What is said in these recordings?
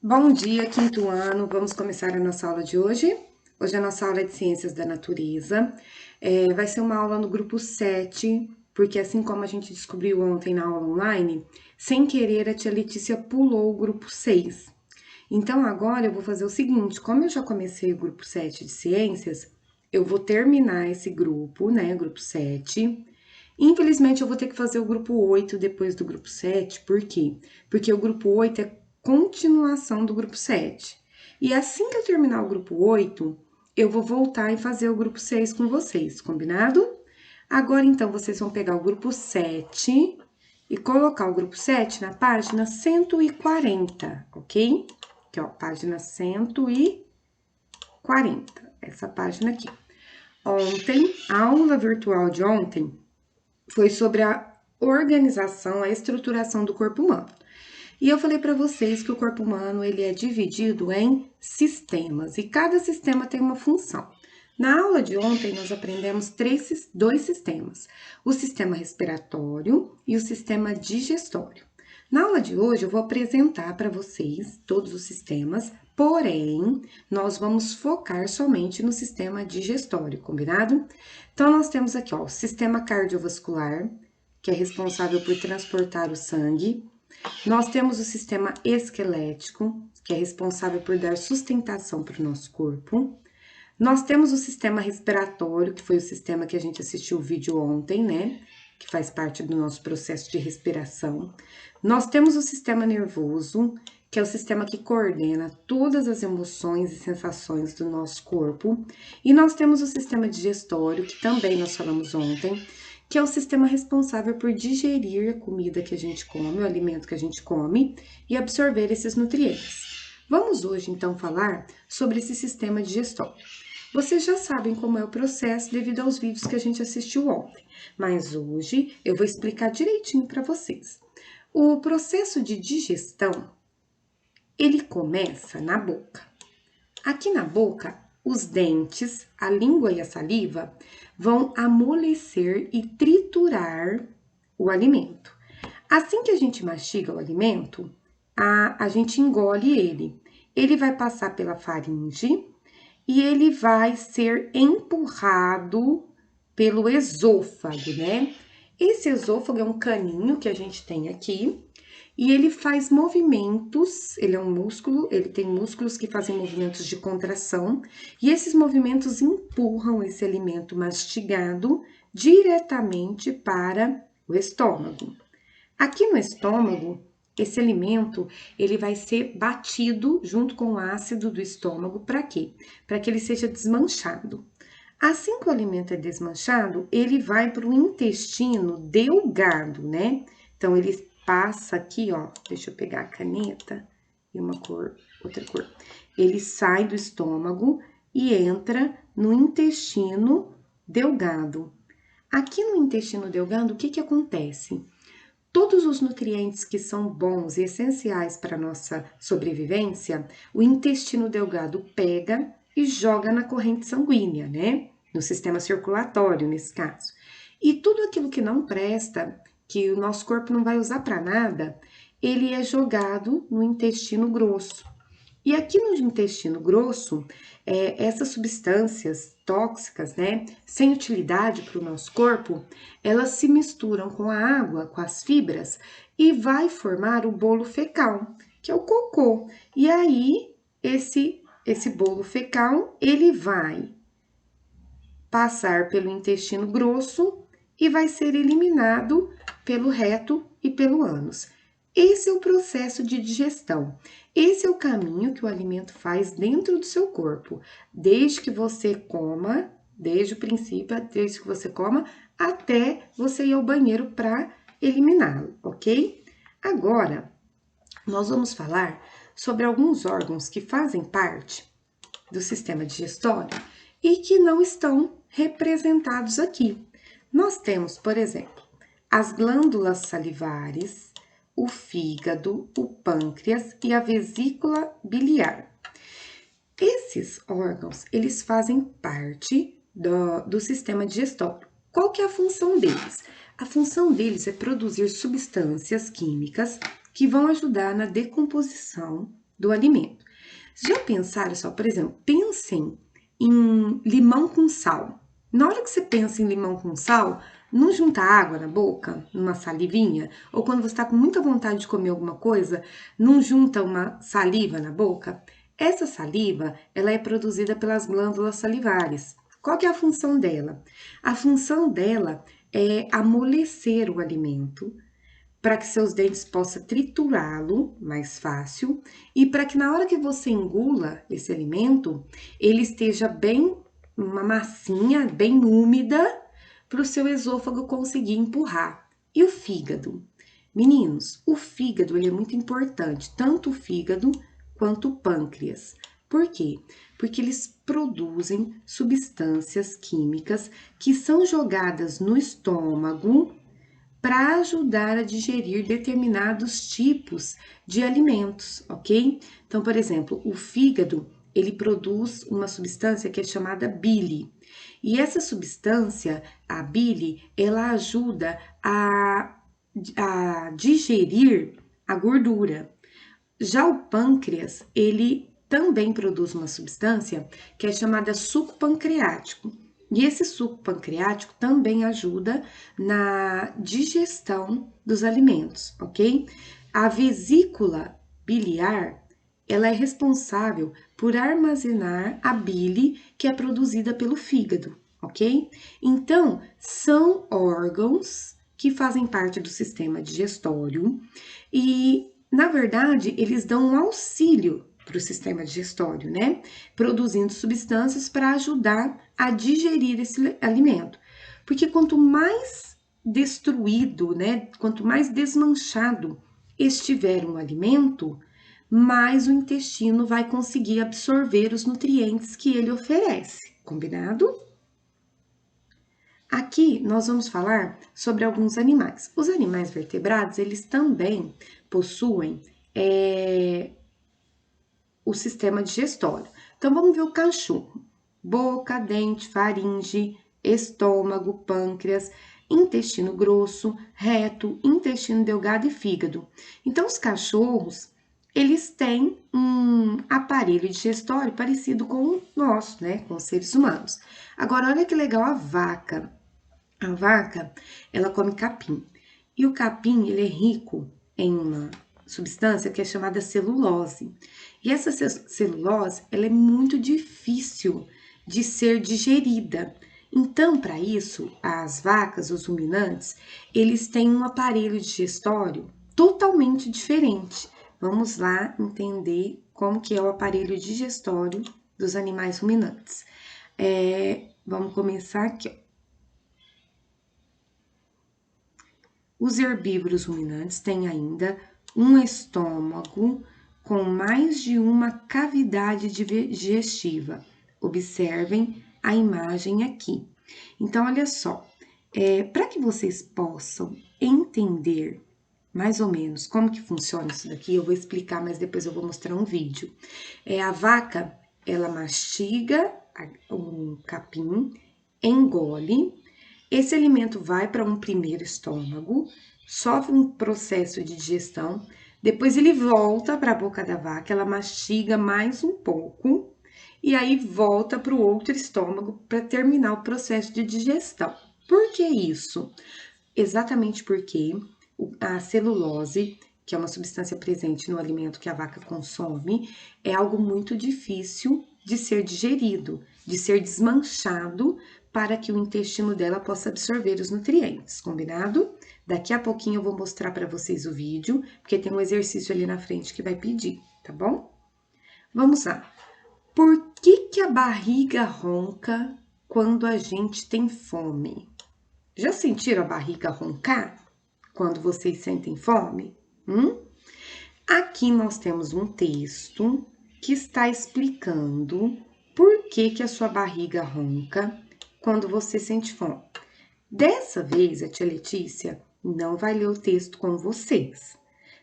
Bom dia, quinto ano. Vamos começar a nossa aula de hoje. Hoje a nossa aula é de Ciências da Natureza. Vai ser uma aula no grupo 7, porque assim como a gente descobriu ontem na aula online, sem querer a tia Letícia pulou o grupo 6. Então agora eu vou fazer o seguinte, como eu já comecei o grupo 7 de Ciências, eu vou terminar esse grupo, né, grupo 7. Infelizmente, eu vou ter que fazer o grupo 8 depois do grupo 7, por quê? Porque o grupo 8 é continuação do grupo 7. E assim que eu terminar o grupo 8, eu vou voltar e fazer o grupo 6 com vocês, combinado? Agora, então, vocês vão pegar o grupo 7 e colocar o grupo 7 na página 140, ok? Aqui, ó, página 140, essa página aqui. Ontem, a aula virtual de ontem foi sobre a organização, a estruturação do corpo humano. E eu falei para vocês que o corpo humano ele é dividido em sistemas e cada sistema tem uma função. Na aula de ontem nós aprendemos dois sistemas: o sistema respiratório e o sistema digestório. Na aula de hoje eu vou apresentar para vocês todos os sistemas, porém nós vamos focar somente no sistema digestório, combinado? Então nós temos aqui ó, o sistema cardiovascular, que é responsável por transportar o sangue. Nós temos o sistema esquelético, que é responsável por dar sustentação para o nosso corpo. Nós temos o sistema respiratório, que foi o sistema que a gente assistiu o vídeo ontem, né? Que faz parte do nosso processo de respiração. Nós temos o sistema nervoso, que é o sistema que coordena todas as emoções e sensações do nosso corpo. E nós temos o sistema digestório, que também nós falamos ontem, que é o sistema responsável por digerir a comida que a gente come, o alimento que a gente come, e absorver esses nutrientes. Vamos hoje, então, falar sobre esse sistema digestório. Vocês já sabem como é o processo devido aos vídeos que a gente assistiu ontem, mas hoje eu vou explicar direitinho para vocês. O processo de digestão, ele começa na boca. Aqui na boca, os dentes, a língua e a saliva vão amolecer e triturar o alimento. Assim que a gente mastiga o alimento, a gente engole ele. Ele vai passar pela faringe e ele vai ser empurrado pelo esôfago, né? Esse esôfago é um caninho que a gente tem aqui e ele faz movimentos, ele é um músculo, ele tem músculos que fazem movimentos de contração e esses movimentos empurram esse alimento mastigado diretamente para o estômago. Aqui no estômago, esse alimento, ele vai ser batido junto com o ácido do estômago, para quê? Para que ele seja desmanchado. Assim que o alimento é desmanchado, ele vai para o intestino delgado, né? Então, ele passa aqui, ó, deixa eu pegar a caneta e uma cor, outra cor. Ele sai do estômago e entra no intestino delgado. Aqui no intestino delgado, o que que acontece? Todos os nutrientes que são bons e essenciais para a nossa sobrevivência, o intestino delgado pega e joga na corrente sanguínea, né? No sistema circulatório, nesse caso. E tudo aquilo que não presta, que o nosso corpo não vai usar para nada, ele é jogado no intestino grosso. E aqui no intestino grosso, essas substâncias tóxicas, né, sem utilidade para o nosso corpo, elas se misturam com a água, com as fibras, e vai formar o bolo fecal, que é o cocô. E aí, esse bolo fecal, ele vai passar pelo intestino grosso e vai ser eliminado pelo reto e pelo ânus. Esse é o processo de digestão. Esse é o caminho que o alimento faz dentro do seu corpo, desde que você coma, desde o princípio, desde que você coma, até você ir ao banheiro para eliminá-lo, ok? Agora, nós vamos falar sobre alguns órgãos que fazem parte do sistema digestório e que não estão representados aqui. Nós temos, por exemplo, as glândulas salivares, o fígado, o pâncreas e a vesícula biliar. Esses órgãos, eles fazem parte do sistema digestório. Qual que é a função deles? A função deles é produzir substâncias químicas que vão ajudar na decomposição do alimento. Já pensaram só, por exemplo, pensem em limão com sal. Na hora que você pensa em limão com sal, não junta água na boca, uma salivinha? Ou quando você está com muita vontade de comer alguma coisa, não junta uma saliva na boca? Essa saliva, ela é produzida pelas glândulas salivares. Qual que é a função dela? A função dela é amolecer o alimento, para que seus dentes possam triturá-lo mais fácil e para que na hora que você engula esse alimento, ele esteja bem, uma massinha bem úmida para o seu esôfago conseguir empurrar. E o fígado? Meninos, o fígado ele é muito importante, tanto o fígado quanto o pâncreas. Por quê? Porque eles produzem substâncias químicas que são jogadas no estômago para ajudar a digerir determinados tipos de alimentos, ok? Então, por exemplo, o fígado, ele produz uma substância que é chamada bile. E essa substância, a bile, ela ajuda a digerir a gordura. Já o pâncreas, ele também produz uma substância que é chamada suco pancreático. E esse suco pancreático também ajuda na digestão dos alimentos, ok? A vesícula biliar, ela é responsável por armazenar a bile que é produzida pelo fígado, ok? Então, são órgãos que fazem parte do sistema digestório e, na verdade, eles dão um auxílio para o sistema digestório, né? Produzindo substâncias para ajudar a digerir esse alimento. Porque quanto mais destruído, né? Quanto mais desmanchado estiver um alimento, mais o intestino vai conseguir absorver os nutrientes que ele oferece. Combinado? Aqui nós vamos falar sobre alguns animais. Os animais vertebrados, eles também possuem o sistema digestório. Então, vamos ver o cachorro. Boca, dente, faringe, estômago, pâncreas, intestino grosso, reto, intestino delgado e fígado. Então, os cachorros, eles têm um aparelho digestório parecido com o nosso, né? Com os seres humanos. Agora, olha que legal a vaca. A vaca, ela come capim. E o capim, ele é rico em uma substância que é chamada celulose. E essa celulose, ela é muito difícil de ser digerida. Então, para isso, as vacas, os ruminantes, eles têm um aparelho digestório totalmente diferente. Vamos lá entender como que é o aparelho digestório dos animais ruminantes. Vamos começar aqui, ó. Os herbívoros ruminantes têm ainda um estômago com mais de uma cavidade digestiva. Observem a imagem aqui. Então, olha só, para que vocês possam entender mais ou menos como que funciona isso daqui, eu vou explicar, mas depois eu vou mostrar um vídeo. A vaca, ela mastiga um capim, engole. Esse alimento vai para um primeiro estômago, sofre um processo de digestão, depois ele volta para a boca da vaca, ela mastiga mais um pouco e aí volta para o outro estômago para terminar o processo de digestão. Por que isso? Exatamente porque a celulose, que é uma substância presente no alimento que a vaca consome, é algo muito difícil de ser digerido, de ser desmanchado para que o intestino dela possa absorver os nutrientes, combinado? Daqui a pouquinho eu vou mostrar para vocês o vídeo, porque tem um exercício ali na frente que vai pedir, tá bom? Vamos lá. Por que a barriga ronca quando a gente tem fome? Já sentiram a barriga roncar quando vocês sentem fome? Aqui nós temos um texto que está explicando por que a sua barriga ronca quando você sente fome. Dessa vez, a tia Letícia não vai ler o texto com vocês.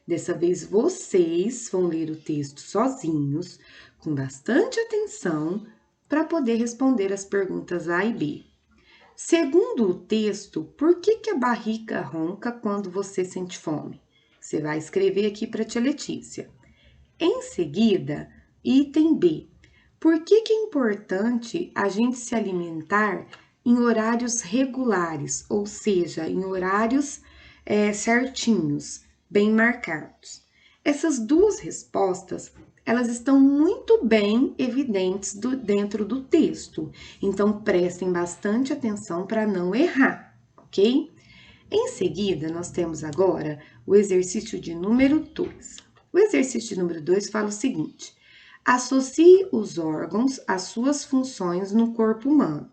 Dessa vez, vocês vão ler o texto sozinhos, com bastante atenção, para poder responder as perguntas A e B. Segundo o texto, por que a barriga ronca quando você sente fome? Você vai escrever aqui para a tia Letícia. Em seguida, item B. Por que é importante a gente se alimentar em horários regulares, ou seja, em horários certinhos, bem marcados? Essas duas respostas, elas estão muito bem evidentes dentro do texto, então prestem bastante atenção para não errar, ok? Em seguida, nós temos agora o exercício de número 2. O exercício de número 2 fala o seguinte: associe os órgãos às suas funções no corpo humano.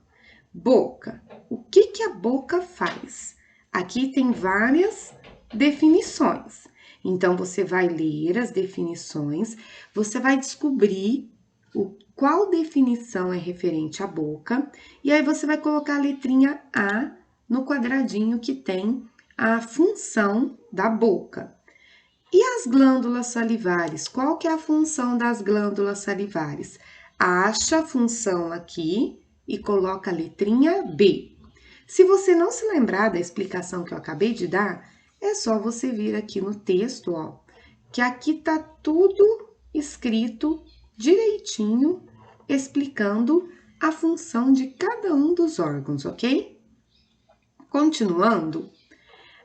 Boca. O que a boca faz? Aqui tem várias definições. Então, você vai ler as definições, você vai descobrir qual definição é referente à boca, e aí você vai colocar a letrinha A no quadradinho que tem a função da boca. E as glândulas salivares? Qual que é a função das glândulas salivares? Acha a função aqui e coloca a letrinha B. Se você não se lembrar da explicação que eu acabei de dar, é só você vir aqui no texto, ó, que aqui tá tudo escrito direitinho, explicando a função de cada um dos órgãos, ok? Continuando,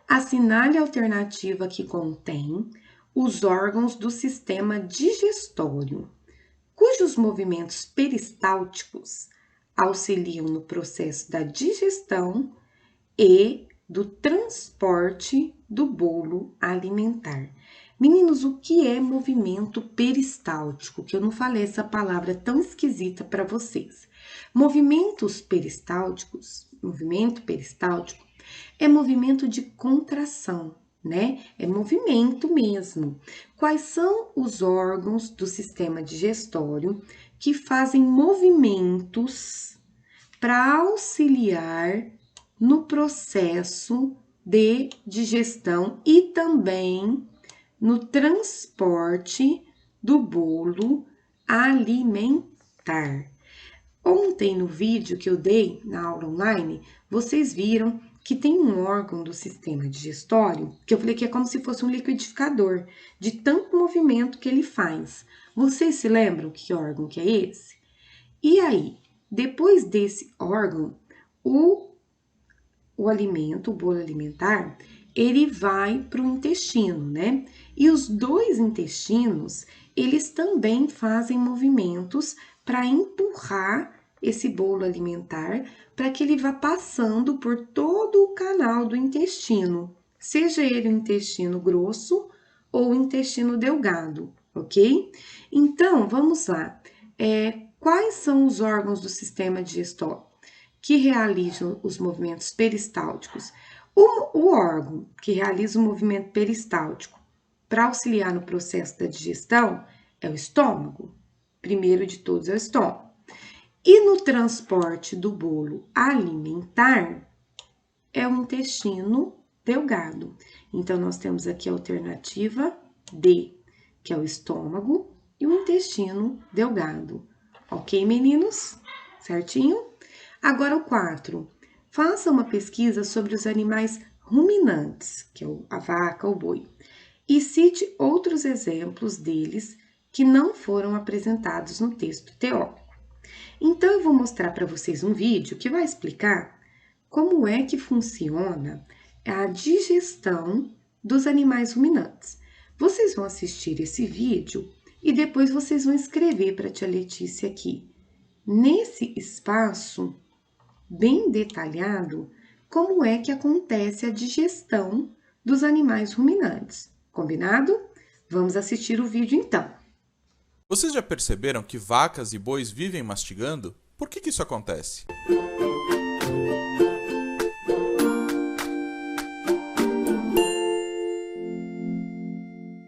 assinale a alternativa que contém os órgãos do sistema digestório, cujos movimentos peristálticos auxiliam no processo da digestão e do transporte do bolo alimentar. Meninos, o que é movimento peristáltico? Que eu não falei essa palavra tão esquisita para vocês. Movimentos peristálticos, movimento peristáltico é movimento de contração, né? É movimento mesmo. Quais são os órgãos do sistema digestório que fazem movimentos para auxiliar no processo de digestão e também no transporte do bolo alimentar? Ontem, no vídeo que eu dei na aula online, vocês viram que tem um órgão do sistema digestório, que eu falei que é como se fosse um liquidificador, de tanto movimento que ele faz. Vocês se lembram que órgão que é esse? E aí, depois desse órgão, o alimento, o bolo alimentar, ele vai para o intestino, né? E os dois intestinos, eles também fazem movimentos para empurrar esse bolo alimentar para que ele vá passando por todo o canal do intestino, seja ele o intestino grosso ou o intestino delgado, ok? Então, vamos lá. Quais são os órgãos do sistema digestório que realizam os movimentos peristálticos? O órgão que realiza o movimento peristáltico para auxiliar no processo da digestão é o estômago. Primeiro de todos é o estômago. E no transporte do bolo alimentar é o intestino delgado. Então, nós temos aqui a alternativa D, que é o estômago e o intestino delgado. Ok, meninos? Certinho? Agora o 4. Faça uma pesquisa sobre os animais ruminantes, que é a vaca, o boi, e cite outros exemplos deles que não foram apresentados no texto teórico. Então, eu vou mostrar para vocês um vídeo que vai explicar como é que funciona a digestão dos animais ruminantes. Vocês vão assistir esse vídeo e depois vocês vão escrever para a tia Letícia aqui, nesse espaço bem detalhado, como é que acontece a digestão dos animais ruminantes. Combinado? Vamos assistir o vídeo então. Vocês já perceberam que vacas e bois vivem mastigando? Por que isso acontece?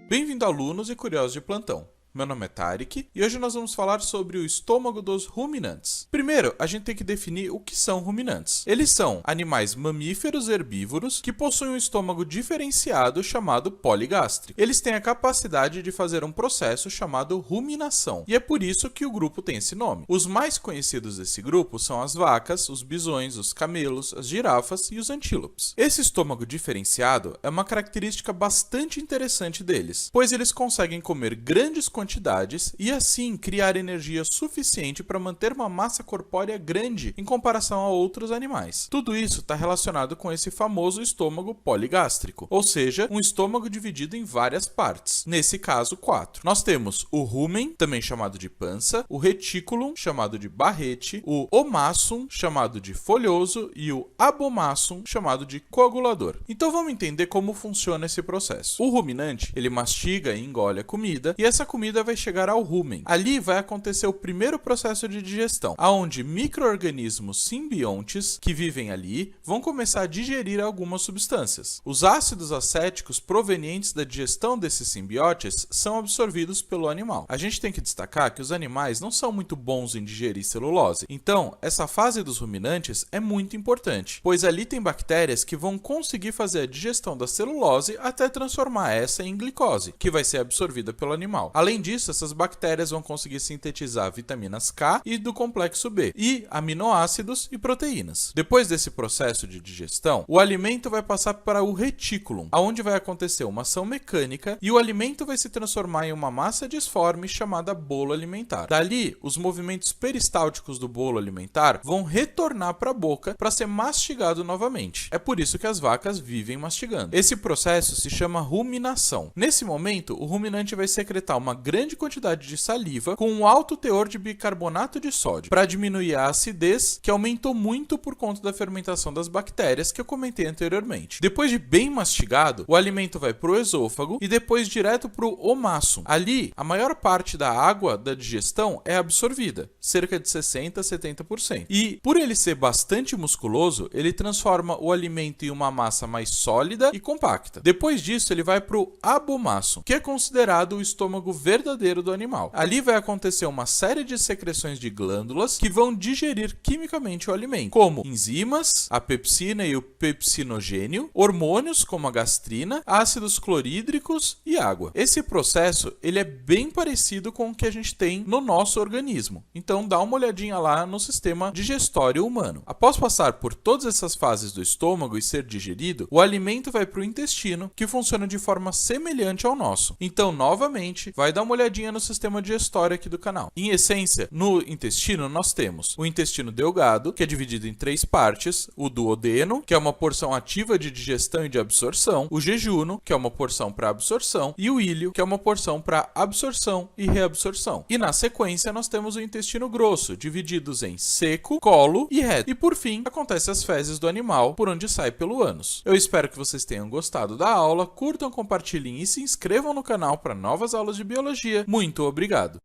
Bem-vindo, alunos e curiosos de plantão. Meu nome é Tarek e hoje nós vamos falar sobre o estômago dos ruminantes. Primeiro, a gente tem que definir o que são ruminantes. Eles são animais mamíferos herbívoros que possuem um estômago diferenciado chamado poligástrico. Eles têm a capacidade de fazer um processo chamado ruminação e é por isso que o grupo tem esse nome. Os mais conhecidos desse grupo são as vacas, os bisões, os camelos, as girafas e os antílopes. Esse estômago diferenciado é uma característica bastante interessante deles, pois eles conseguem comer grandes quantidades quantidades e assim criar energia suficiente para manter uma massa corpórea grande em comparação a outros animais. Tudo isso está relacionado com esse famoso estômago poligástrico, ou seja, um estômago dividido em várias partes, nesse caso 4. Nós temos o rumen, também chamado de pança, o reticulum, chamado de barrete, o omassum, chamado de folhoso, e o abomassum, chamado de coagulador. Então vamos entender como funciona esse processo. O ruminante, ele mastiga e engole a comida, e essa comida vai chegar ao rumen. Ali vai acontecer o primeiro processo de digestão, onde micro-organismos simbiontes que vivem ali vão começar a digerir algumas substâncias. Os ácidos acéticos provenientes da digestão desses simbiotes são absorvidos pelo animal. A gente tem que destacar que os animais não são muito bons em digerir celulose, então essa fase dos ruminantes é muito importante, pois ali tem bactérias que vão conseguir fazer a digestão da celulose até transformar essa em glicose, que vai ser absorvida pelo animal. Além disso, essas bactérias vão conseguir sintetizar vitaminas K e do complexo B, e aminoácidos e proteínas. Depois desse processo de digestão, o alimento vai passar para o retículum, onde vai acontecer uma ação mecânica e o alimento vai se transformar em uma massa disforme chamada bolo alimentar. Dali, os movimentos peristálticos do bolo alimentar vão retornar para a boca para ser mastigado novamente. É por isso que as vacas vivem mastigando. Esse processo se chama ruminação. Nesse momento, o ruminante vai secretar uma grande quantidade de saliva com um alto teor de bicarbonato de sódio para diminuir a acidez, que aumentou muito por conta da fermentação das bactérias que eu comentei anteriormente. Depois de bem mastigado, o alimento vai para o esôfago e depois direto para o omassum. Ali, a maior parte da água da digestão é absorvida, cerca de 60% a 70%. E por ele ser bastante musculoso, ele transforma o alimento em uma massa mais sólida e compacta. Depois disso, ele vai para o abomassum, que é considerado o estômago verdadeiro do animal. Ali vai acontecer uma série de secreções de glândulas que vão digerir quimicamente o alimento, como enzimas, a pepsina e o pepsinogênio, hormônios como a gastrina, ácidos clorídricos e água. Esse processo, ele é bem parecido com o que a gente tem no nosso organismo. Então dá uma olhadinha lá no sistema digestório humano. Após passar por todas essas fases do estômago e ser digerido, o alimento vai para o intestino, que funciona de forma semelhante ao nosso. Então, novamente, vai dar uma olhadinha no sistema digestório aqui do canal. Em essência, no intestino nós temos o intestino delgado, que é dividido em 3 partes, o duodeno, que é uma porção ativa de digestão e de absorção, o jejuno, que é uma porção para absorção, e o íleo, que é uma porção para absorção e reabsorção. E na sequência nós temos o intestino grosso, divididos em seco, colo e reto. E por fim, acontecem as fezes do animal, por onde sai pelo ânus. Eu espero que vocês tenham gostado da aula, curtam, compartilhem e se inscrevam no canal para novas aulas de biologia. Muito obrigado!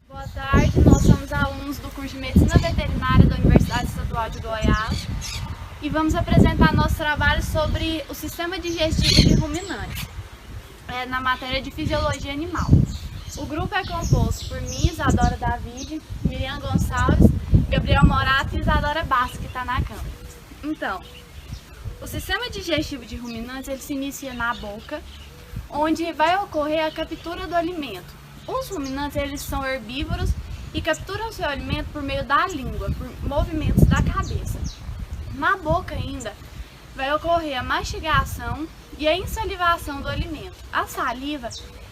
Boa tarde, nós somos alunos do curso de Medicina Veterinária da Universidade Estadual de Goiás e vamos apresentar nosso trabalho sobre o sistema digestivo de ruminantes, na matéria de fisiologia animal. O grupo é composto por mim, Isadora David, Miriam Gonçalves, Gabriel Morato e Isadora Bastos, que está na câmera. Então, o sistema digestivo de ruminantes ele se inicia na boca, onde vai ocorrer a captura do alimento. Os ruminantes eles são herbívoros e capturam seu alimento por meio da língua, por movimentos da cabeça. Na boca ainda vai ocorrer a mastigação e a insalivação do alimento. A saliva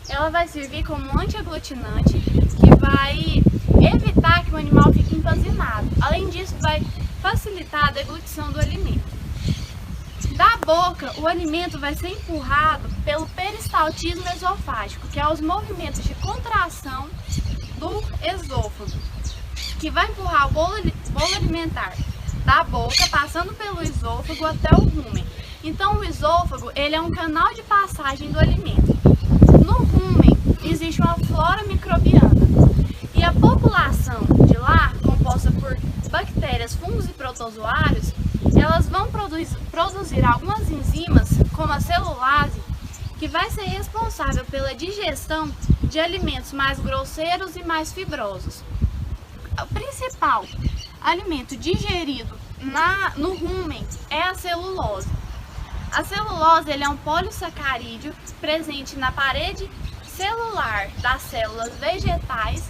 ela vai servir como antiaglutinante que vai evitar que o animal fique empanzinado. Além disso, vai facilitar a deglutição do alimento. Da boca, o alimento vai ser empurrado pelo peristaltismo esofágico, que é os movimentos de contração do esôfago, que vai empurrar o bolo alimentar da boca, passando pelo esôfago até o rumen. Então, o esôfago ele é um canal de passagem do alimento. No rumen, existe uma flora microbiana e a população de lá, composta por bactérias, fungos e protozoários, elas vão produzir algumas enzimas, como a celulase, que vai ser responsável pela digestão de alimentos mais grosseiros e mais fibrosos. O principal alimento digerido no rumen é a celulose. A celulose ele é um polissacarídeo presente na parede celular das células vegetais,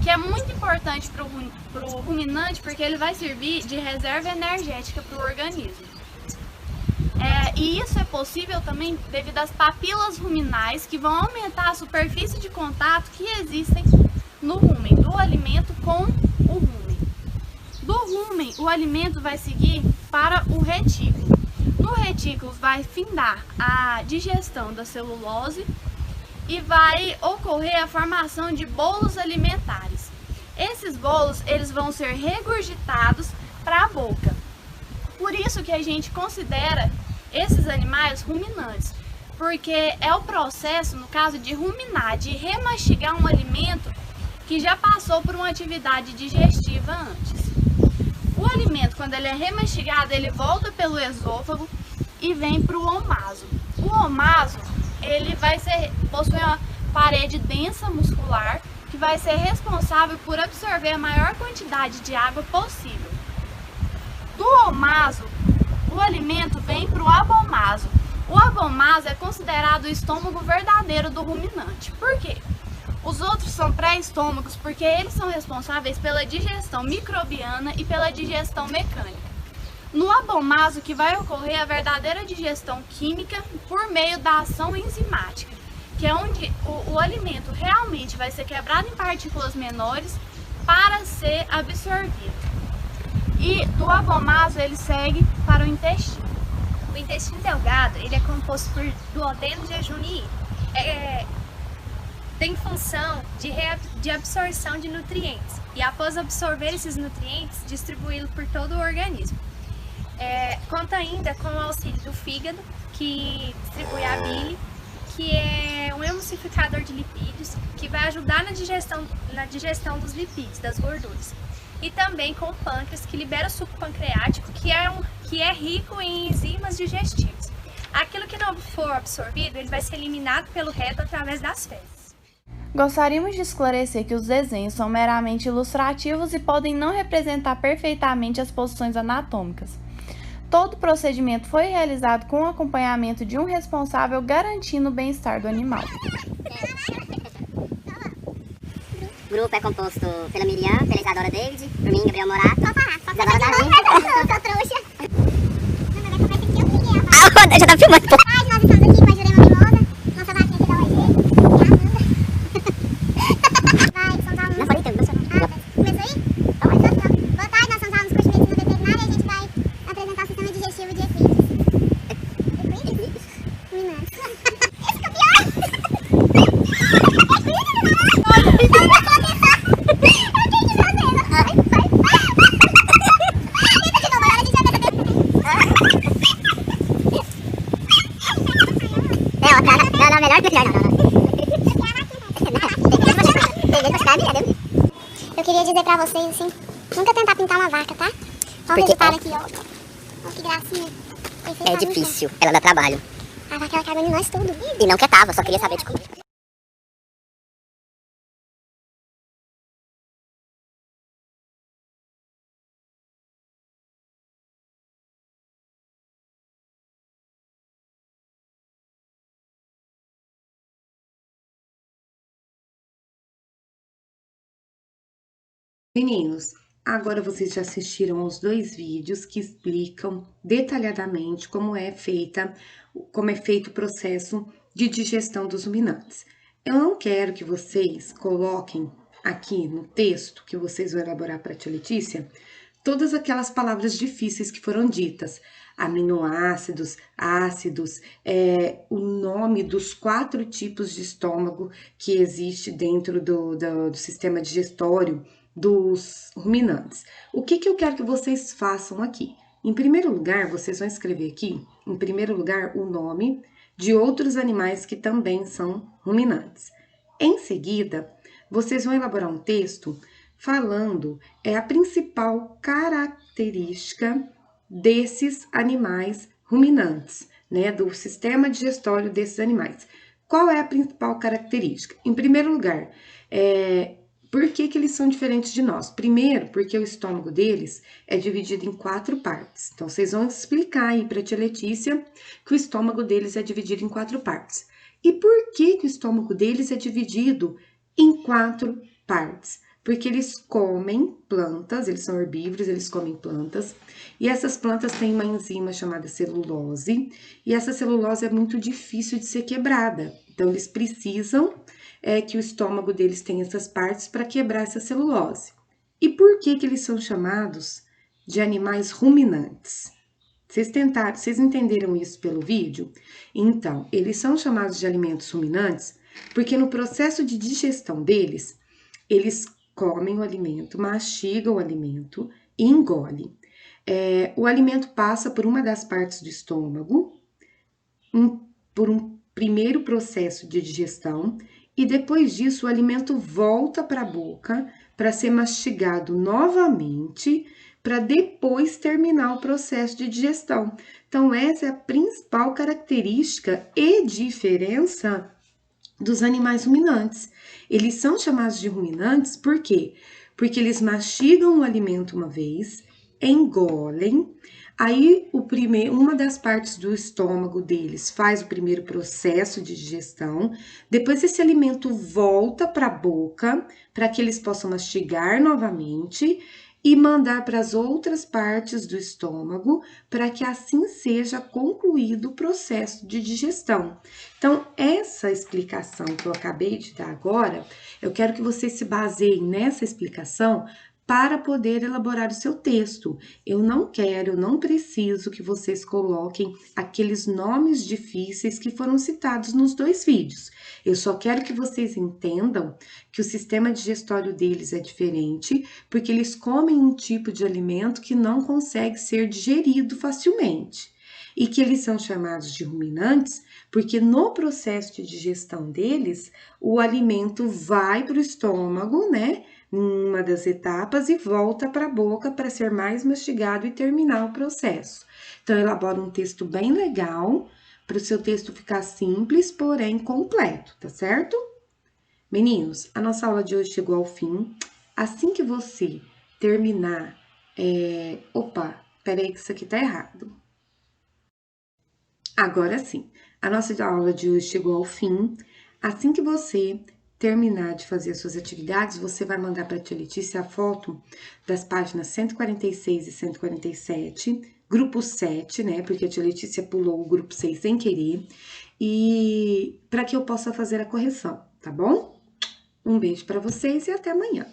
que é muito importante para o ruminante porque ele vai servir de reserva energética para o organismo. E isso é possível também devido às papilas ruminais, que vão aumentar a superfície de contato que existem no rumen, do alimento com o rumen. Do rumen, o alimento vai seguir para o retículo. No retículo vai findar a digestão da celulose e vai ocorrer a formação de bolos alimentares. Esses bolos, eles vão ser regurgitados para a boca. Por isso que a gente considera esses animais ruminantes, porque é o processo, no caso de ruminar, de remastigar um alimento que já passou por uma atividade digestiva antes. O alimento, quando ele é remastigado, ele volta pelo esôfago e vem para o omaso. O omaso, ele possui uma parede densa muscular que vai ser responsável por absorver a maior quantidade de água possível. Do omaso, o alimento vem para o abomaso. O abomaso é considerado o estômago verdadeiro do ruminante. Por quê? Os outros são pré-estômagos porque eles são responsáveis pela digestão microbiana e pela digestão mecânica. No abomaso que vai ocorrer a verdadeira digestão química por meio da ação enzimática, que é onde o alimento realmente vai ser quebrado em partículas menores para ser absorvido. E do abomaso ele segue para o intestino. O intestino delgado ele é composto por duodeno, jejum e hímen. Tem função de absorção de nutrientes e após absorver esses nutrientes, distribuí-los por todo o organismo. Conta ainda com o auxílio do fígado, que distribui a bile, que é um emulsificador de lipídios, que vai ajudar na digestão dos lipídios, das gorduras. E também com o pâncreas, que libera o suco pancreático, que é rico em enzimas digestivas. Aquilo que não for absorvido, ele vai ser eliminado pelo reto através das fezes. Gostaríamos de esclarecer que os desenhos são meramente ilustrativos e podem não representar perfeitamente as posições anatômicas. Todo o procedimento foi realizado com o acompanhamento de um responsável garantindo o bem-estar do animal. O grupo é composto pela Miriam, pela Isadora David, por mim, Gabriel Morato, Isadora Davi. Eu sou trouxa. Ah, já tá filmando, pô. Nós estamos aqui com a Jurema Mimosa, nossa vaquinha aqui da OG, e a Amanda. Vai, somos alunos. Não falei tempo, não sei. Começou aí? Boa tarde, nós somos alunos do curso de Medicina Veterinária e a gente vai apresentar o sistema digestivo de equídeos. Equídeos? Ruminantes. Esse que é o pior! Não, melhor que pior, não. Eu queria dizer pra vocês, assim, nunca tentar pintar uma vaca, tá? Olha o resultado aqui, ó. Olha que gracinha. É difícil, ela dá trabalho. A vaca, ela cagou em nós tudo. E não que tava, só queria saber de como. Meninos, agora vocês já assistiram aos 2 vídeos que explicam detalhadamente como é feito o processo de digestão dos ruminantes. Eu não quero que vocês coloquem aqui no texto que vocês vão elaborar para a tia Letícia todas aquelas palavras difíceis que foram ditas, aminoácidos, ácidos, o nome dos 4 tipos de estômago que existe dentro do sistema digestório dos ruminantes. O que eu quero que vocês façam aqui? Em primeiro lugar, vocês vão escrever aqui, em primeiro lugar, o nome de outros animais que também são ruminantes. Em seguida, vocês vão elaborar um texto falando a principal característica desses animais ruminantes, né, do sistema digestório desses animais. Qual é a principal característica? Em primeiro lugar, por que eles são diferentes de nós? Primeiro, porque o estômago deles é dividido em 4 partes. Então, vocês vão explicar aí para a tia Letícia que o estômago deles é dividido em 4 partes. E por que o estômago deles é dividido em 4 partes? Porque eles comem plantas, eles são herbívoros, eles comem plantas. E essas plantas têm uma enzima chamada celulose. E essa celulose é muito difícil de ser quebrada. Então, eles precisam que o estômago deles tenha essas partes para quebrar essa celulose. E por que que eles são chamados de animais ruminantes? Vocês entenderam isso pelo vídeo? Então, eles são chamados de alimentos ruminantes porque no processo de digestão deles, eles comem o alimento, mastigam o alimento e engolem. O alimento passa por uma das partes do estômago, por um primeiro processo de digestão, e depois disso o alimento volta para a boca para ser mastigado novamente, para depois terminar o processo de digestão. Então, essa é a principal característica e diferença dos animais ruminantes. Eles são chamados de ruminantes por quê? Porque eles mastigam o alimento uma vez, engolem, aí uma das partes do estômago deles faz o primeiro processo de digestão, depois esse alimento volta para a boca, para que eles possam mastigar novamente e mandar para as outras partes do estômago, para que assim seja concluído o processo de digestão. Então, essa explicação que eu acabei de dar agora, eu quero que vocês se baseiem nessa explicação para poder elaborar o seu texto. Eu não preciso que vocês coloquem aqueles nomes difíceis que foram citados nos 2 vídeos. Eu só quero que vocês entendam que o sistema digestório deles é diferente, porque eles comem um tipo de alimento que não consegue ser digerido facilmente. E que eles são chamados de ruminantes, porque no processo de digestão deles, o alimento vai para o estômago, né? Uma das etapas e volta para a boca para ser mais mastigado e terminar o processo. Então, elabora um texto bem legal, para o seu texto ficar simples, porém completo, tá certo? Meninos, a nossa aula de hoje chegou ao fim. Assim que você terminar... Opa, peraí que isso aqui tá errado. Agora sim, a nossa aula de hoje chegou ao fim. Assim que você terminar de fazer as suas atividades, você vai mandar para a tia Letícia a foto das páginas 146 e 147, grupo 7, né? Porque a tia Letícia pulou o grupo 6 sem querer, e para que eu possa fazer a correção, tá bom? Um beijo para vocês e até amanhã.